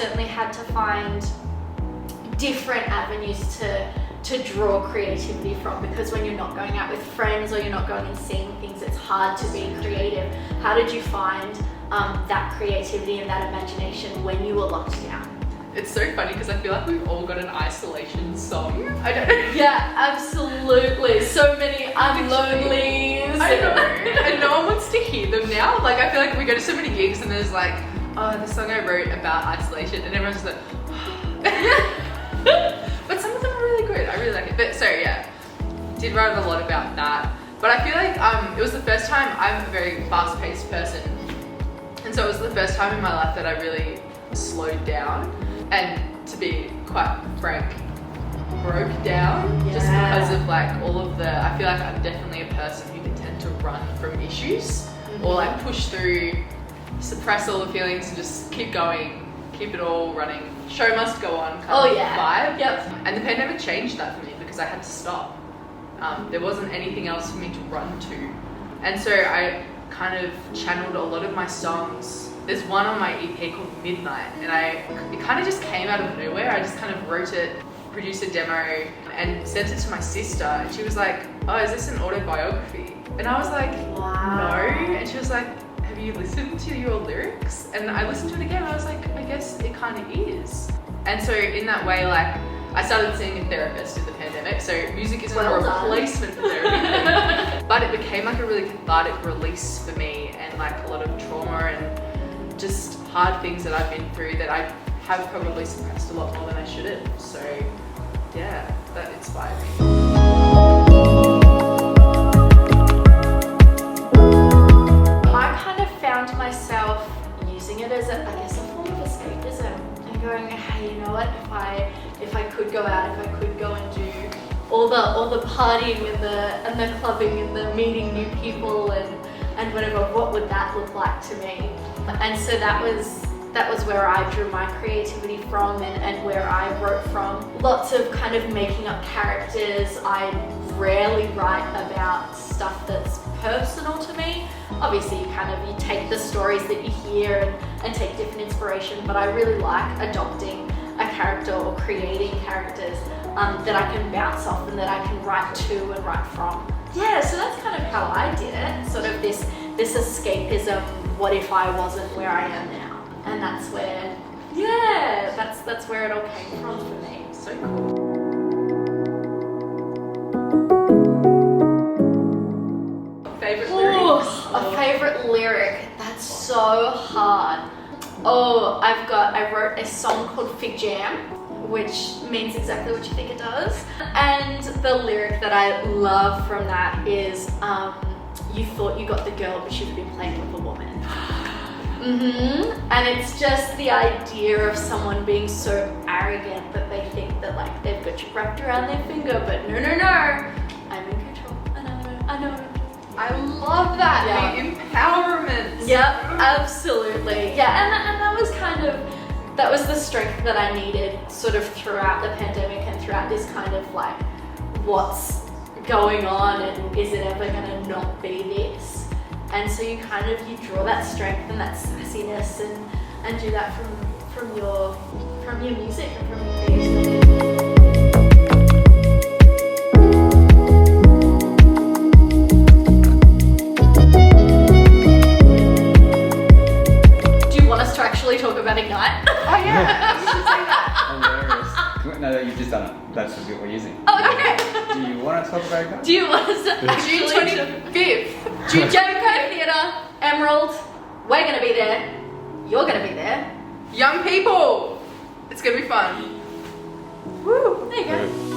certainly had to find different avenues to draw creativity from, because when you're not going out with friends or you're not going and seeing things, it's hard to be creative. How did you find that creativity and that imagination when you were locked down? It's so funny because I feel like we've all got an isolation song. I don't know. Yeah, absolutely. So many I'm lonely. I know. And no one wants to hear them now. Like, I feel like we go to so many gigs and there's like, oh, the song I wrote about isolation, and everyone's just like, but some of them are really good. I really like it. But so yeah, did write a lot about that. But I feel like it was the first time. I'm a very fast-paced person, and so it was the first time in my life that I really slowed down. And to be quite frank, broke down just because of like all of the, I feel like I'm definitely a person who can tend to run from issues or like push through, suppress all the feelings and just keep going, keep it all running. Show must go on kind of vibe. Yep. And the pandemic changed that for me because I had to stop. There wasn't anything else for me to run to. And so I kind of channeled a lot of my songs. There's one on my EP called Midnight, and it kind of just came out of nowhere. I just kind of wrote it, produced a demo, and sent it to my sister. And she was like, oh, is this an autobiography? And I was like, wow. No. And she was like, have you listened to your lyrics? And I listened to it again. I was like, I guess it kind of is. And so in that way, like, I started seeing a therapist in the pandemic. So music isn't a replacement for therapy, but it became like a really cathartic release for me, and like a lot of trauma and just hard things that I've been through that I have probably suppressed a lot more than I should have. So yeah, that inspired me. I kind of found myself using it as I guess a form of escapism, and going, hey, you know what, if I could go out, if I could go and do all the partying and the clubbing and the meeting new people and whatever, what would that look like to me? And so that was where I drew my creativity from, and where I wrote from. Lots of kind of making up characters. I rarely write about stuff that's personal to me. Obviously you take the stories that you hear and take different inspiration, but I really like adopting a character or creating characters that I can bounce off and that I can write to and write from. Yeah, so that's kind of how I did it. Sort of this escapism, what if I wasn't where I am now? And that's where, yeah, that's where it all came from for me. So cool. Favorite lyrics? A favorite lyric, that's so hard. I wrote a song called Fig Jam, which means exactly what you think it does. And the lyric that I love from that is, you thought you got the girl, but you've been playing with a woman. And it's just the idea of someone being so arrogant that they think that like they've got you wrapped around their finger, but no, I'm in control. I know. I love that. Yeah. The empowerment. Yep, absolutely. Yeah, and that was the strength that I needed sort of throughout the pandemic and throughout this kind of like, what's going on and is it ever gonna not be this? And so you draw that strength and that sassiness and do that from your music and from your creativity. Talk about Ignite. Oh yeah, you should say that. Hilarious. No, you've just done it. That's just what we're using. Oh, okay. Do you want to talk about Ignite? Do you want us to June 25th. Jericho Theatre, Emerald. We're going to be there. You're going to be there. Young people. It's going to be fun. Woo. There you go.